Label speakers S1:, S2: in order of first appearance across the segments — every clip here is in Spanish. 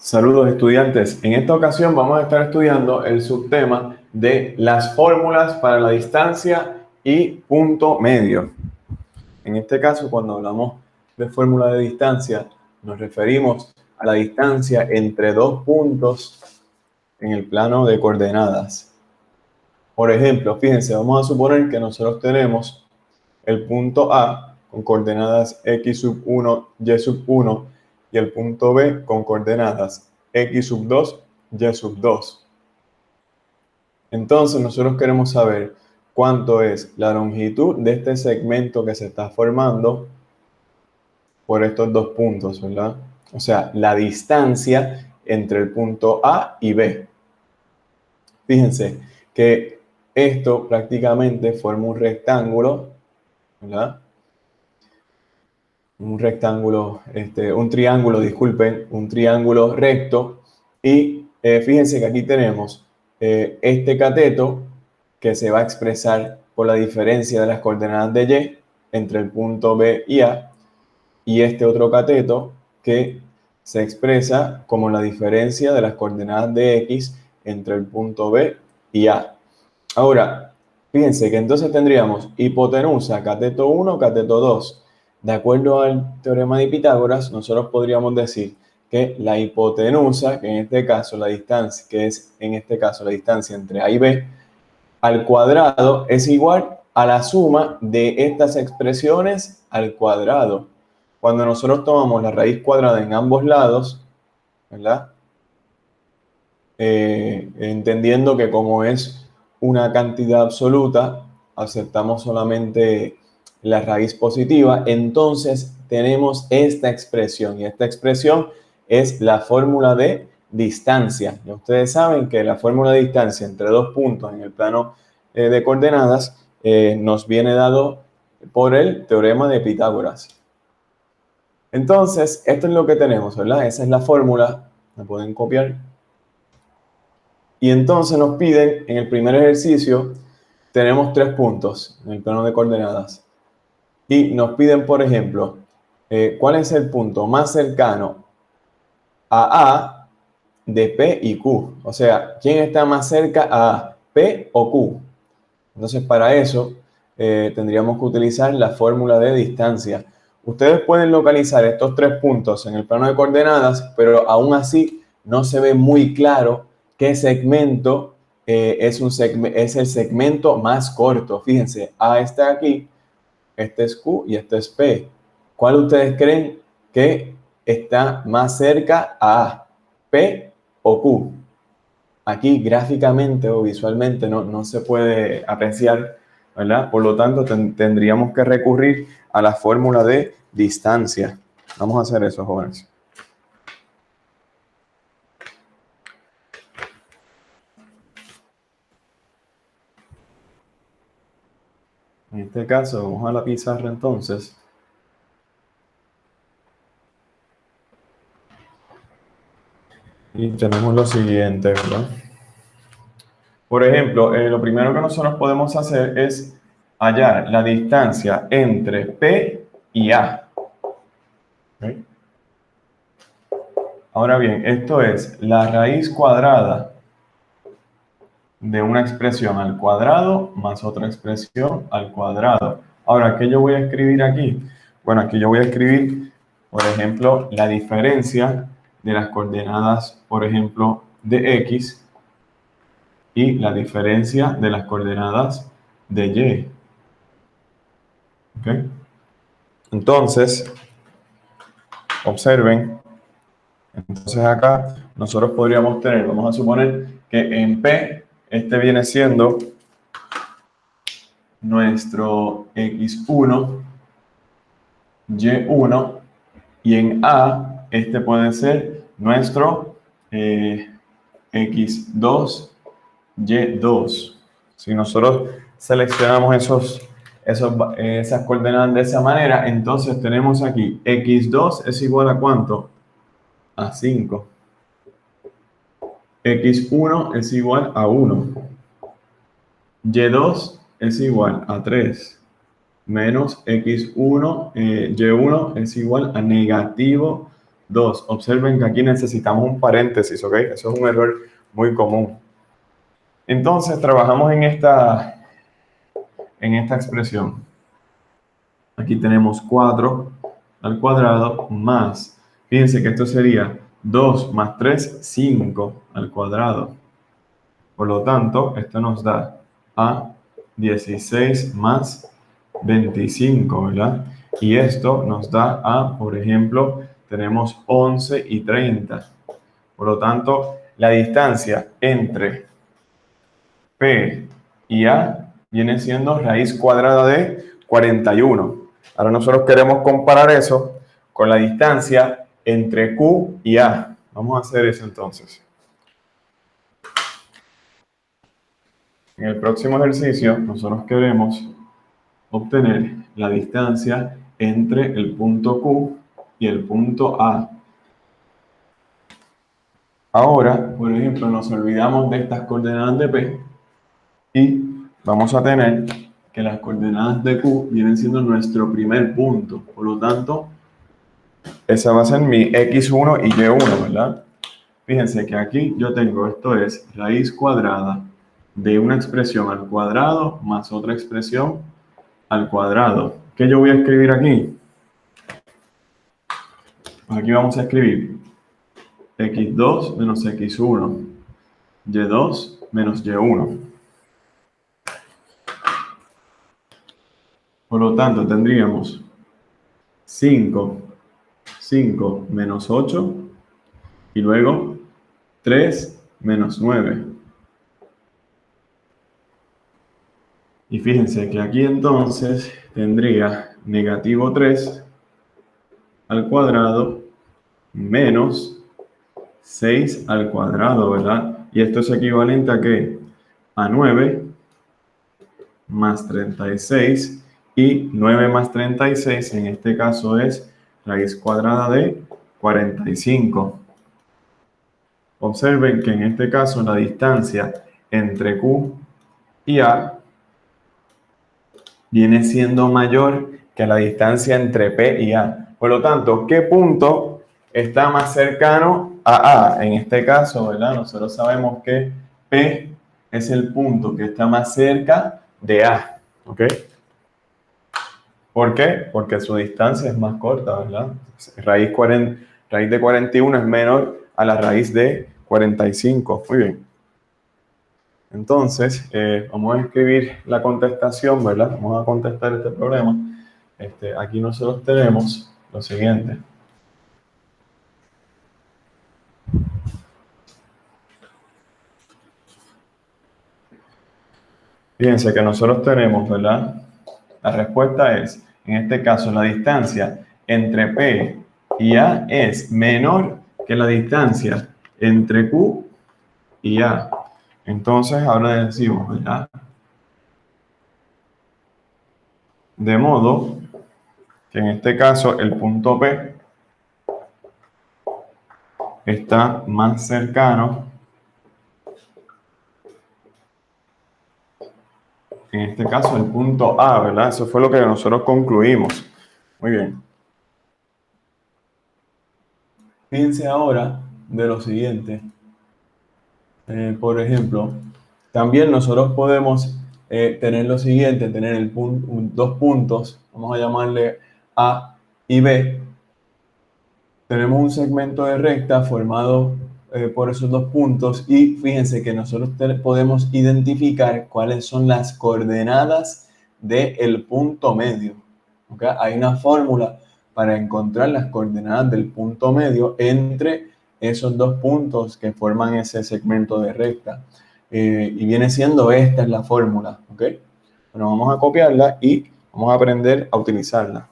S1: Saludos estudiantes. En esta ocasión vamos a estar estudiando el subtema de las fórmulas para la distancia y punto medio. En este caso, cuando hablamos de fórmula de distancia, nos referimos a la distancia entre dos puntos en el plano de coordenadas. Por ejemplo, fíjense, vamos a suponer que nosotros tenemos el punto A con coordenadas x sub 1, y sub 1 y el punto B con coordenadas x sub 2, y sub 2. Entonces nosotros queremos saber cuánto es la longitud de este segmento que se está formando por estos dos puntos, ¿verdad? O sea, la distancia entre el punto A y B. Fíjense que esto prácticamente forma un rectángulo, ¿verdad? Un rectángulo, un triángulo, disculpen, un triángulo recto. Y fíjense que aquí tenemos este cateto que se va a expresar por la diferencia de las coordenadas de Y entre el punto B y A, y este otro cateto que se expresa como la diferencia de las coordenadas de X entre el punto B y A. Ahora, fíjense que entonces tendríamos hipotenusa, cateto 1, cateto 2. De acuerdo al teorema de Pitágoras, nosotros podríamos decir que la hipotenusa, que en este caso la distancia, que es en este caso la distancia entre A y B, al cuadrado es igual a la suma de estas expresiones al cuadrado. Cuando nosotros tomamos la raíz cuadrada en ambos lados, ¿verdad? Entendiendo que como es una cantidad absoluta, aceptamos solamente la raíz positiva, entonces tenemos esta expresión, y esta expresión es la fórmula de distancia. Ya ustedes saben que la fórmula de distancia entre dos puntos en el plano de coordenadas nos viene dado por el teorema de Pitágoras. Entonces, esto es lo que tenemos, ¿verdad? Esa es la fórmula, la pueden copiar. Y entonces nos piden, en el primer ejercicio, tenemos 3 puntos en el plano de coordenadas. Y nos piden, por ejemplo, ¿cuál es el punto más cercano a A de P y Q? O sea, ¿quién está más cerca a A, P o Q? Entonces, para eso, tendríamos que utilizar la fórmula de distancia. Ustedes pueden localizar estos 3 puntos en el plano de coordenadas, pero aún así no se ve muy claro qué segmento es el segmento más corto. Fíjense, A está aquí, este es Q y este es P. ¿Cuál ustedes creen que está más cerca a A, P o Q? Aquí gráficamente o visualmente no se puede apreciar, ¿verdad? Por lo tanto, tendríamos que recurrir a la fórmula de distancia. Vamos a hacer eso, jóvenes. En este caso, vamos a la pizarra entonces. Y tenemos lo siguiente, ¿verdad? Por ejemplo, lo primero que nosotros podemos hacer es hallar la distancia entre P y A. ¿Okay? Ahora bien, esto es la raíz cuadrada de una expresión al cuadrado más otra expresión al cuadrado. Ahora, ¿qué yo voy a escribir aquí? Bueno, aquí yo voy a escribir, por ejemplo, la diferencia de las coordenadas, por ejemplo, de X y la diferencia de las coordenadas de Y. ¿Okay? Entonces, observen, entonces acá nosotros podríamos tener, vamos a suponer que en P este viene siendo nuestro X1, Y1, y en A este puede ser nuestro X2, Y2. Si nosotros seleccionamos esas coordenadas de esa manera, entonces tenemos aquí X2 es igual a ¿cuánto? A 5. X1 es igual a 1. Y2 es igual a 3. Menos X1, Y1 es igual a negativo 2. Observen que aquí necesitamos un paréntesis, ¿ok? Eso es un error muy común. Entonces, trabajamos en esta expresión. Aquí tenemos 4 al cuadrado más, fíjense que esto sería 2 más 3, 5 al cuadrado. Por lo tanto, esto nos da a 16 más 25, ¿verdad? Y esto nos da a, por ejemplo, tenemos 11 y 30. Por lo tanto, la distancia entre P y A viene siendo raíz cuadrada de 41. Ahora nosotros queremos comparar eso con la distancia entre Q y A. Vamos a hacer eso entonces. En el próximo ejercicio nosotros queremos obtener la distancia entre el punto Q y el punto A. Ahora, por ejemplo, nos olvidamos de estas coordenadas de P y vamos a tener que las coordenadas de Q vienen siendo nuestro primer punto. Por lo tanto, esa va a ser mi X1 y Y1, ¿verdad? Fíjense que aquí yo tengo, esto es raíz cuadrada de una expresión al cuadrado más otra expresión al cuadrado. ¿Qué yo voy a escribir aquí? Pues aquí vamos a escribir x2 menos x1, y2 menos y1. Por lo tanto, tendríamos 5 menos 8 y luego 3 menos 9. Y fíjense que aquí entonces tendría negativo 3 al cuadrado menos 6 al cuadrado, ¿verdad? Y esto es equivalente a ¿qué? A 9 más 36 y 9 más 36 en este caso es raíz cuadrada de 45. Observen que en este caso la distancia entre Q y A viene siendo mayor que la distancia entre P y A. Por lo tanto, ¿qué punto está más cercano a A? En este caso, ¿verdad? Nosotros sabemos que P es el punto que está más cerca de A. ¿Ok? ¿Por qué? Porque su distancia es más corta, ¿verdad? Raíz de 41 es menor a la raíz de 45. Muy bien. Entonces, vamos a escribir la contestación, ¿verdad? Vamos a contestar este problema. Aquí nosotros tenemos lo siguiente. Fíjense que nosotros tenemos, ¿verdad? La respuesta es, en este caso, la distancia entre P y A es menor que la distancia entre Q y A. Entonces, ahora decimos, ¿verdad? De modo que en este caso el punto P está más cercano, en este caso el punto A, ¿verdad? Eso fue lo que nosotros concluimos. Muy bien. Fíjense ahora de lo siguiente. Por ejemplo, también nosotros podemos tener lo siguiente, tener dos puntos, vamos a llamarle A y B. Tenemos un segmento de recta formado por esos dos puntos y fíjense que nosotros podemos identificar cuáles son las coordenadas del punto medio. ¿Okay? Hay una fórmula para encontrar las coordenadas del punto medio entre esos dos puntos que forman ese segmento de recta. Y viene siendo esta es la fórmula. ¿Okay? Bueno, vamos a copiarla y vamos a aprender a utilizarla.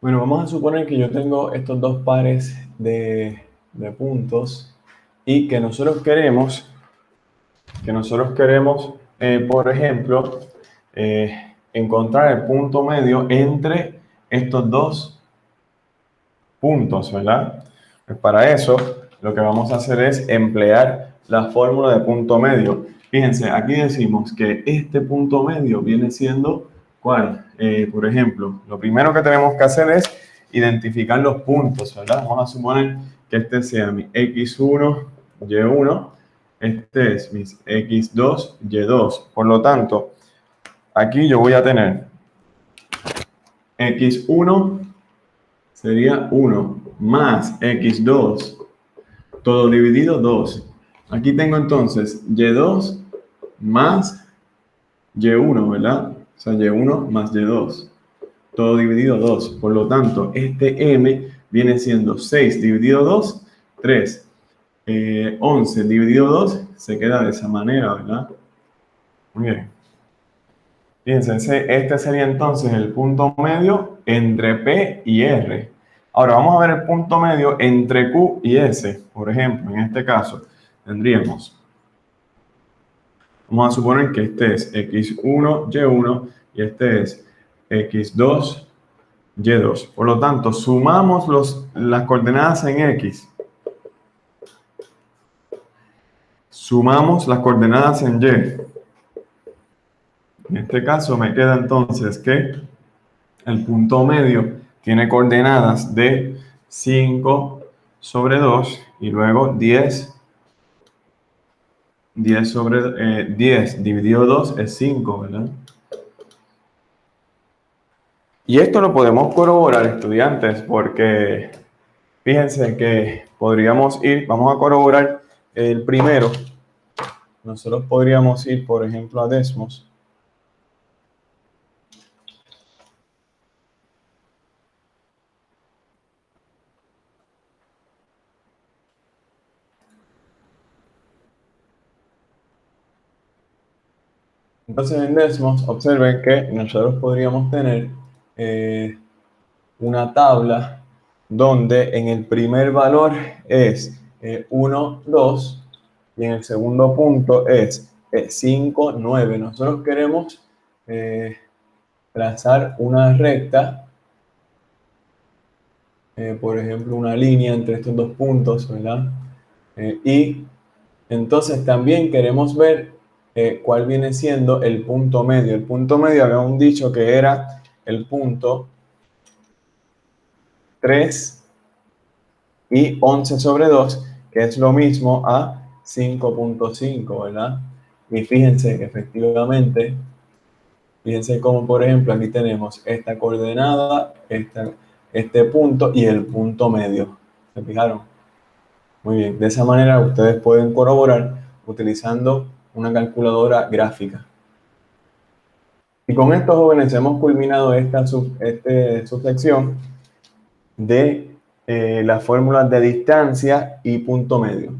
S1: Bueno, vamos a suponer que yo tengo estos dos pares de puntos y que nosotros queremos, por ejemplo, encontrar el punto medio entre estos dos puntos, ¿verdad? Pues para eso, lo que vamos a hacer es emplear la fórmula de punto medio. Fíjense, aquí decimos que este punto medio viene siendo, ¿cuál? Por ejemplo, lo primero que tenemos que hacer es identificar los puntos, ¿verdad? Vamos a suponer que este sea mi x1, y1, este es mi x2, y2. Por lo tanto, aquí yo voy a tener x1 sería 1 más x2, todo dividido 2. Aquí tengo entonces y2 más y1, ¿verdad? O sea, y1 más y2, todo dividido 2. Por lo tanto, este m viene siendo 6 dividido 2, 3. 11 dividido 2 se queda de esa manera, ¿verdad? Muy bien. Fíjense, este sería entonces el punto medio entre P y R. Ahora vamos a ver el punto medio entre Q y S. Por ejemplo, en este caso tendríamos, vamos a suponer que este es x1, y1 y este es x2, y2. Por lo tanto, sumamos las coordenadas en x, sumamos las coordenadas en y. En este caso me queda entonces que el punto medio tiene coordenadas de 5 sobre 2 y luego 10 sobre 10 dividido 2 es 5, ¿verdad? Y esto lo podemos corroborar, estudiantes, porque fíjense que podríamos ir, vamos a corroborar el primero. Nosotros podríamos ir, por ejemplo, a Desmos. Entonces en Desmos, observen que nosotros podríamos tener una tabla donde en el primer valor es 1, 2 y en el segundo punto es 5, 9. Nosotros queremos trazar una recta, por ejemplo, una línea entre estos dos puntos, ¿verdad? Y entonces también queremos ver cuál viene siendo el punto medio. El punto medio habíamos dicho que era el punto 3 y 11 sobre 2, que es lo mismo a 5.5, ¿verdad? Y fíjense que efectivamente, fíjense como por ejemplo aquí tenemos esta coordenada, este punto y el punto medio. ¿Se fijaron? Muy bien, de esa manera ustedes pueden corroborar utilizando una calculadora gráfica. Y con esto, jóvenes, hemos culminado esta subsección de las fórmulas de distancia y punto medio.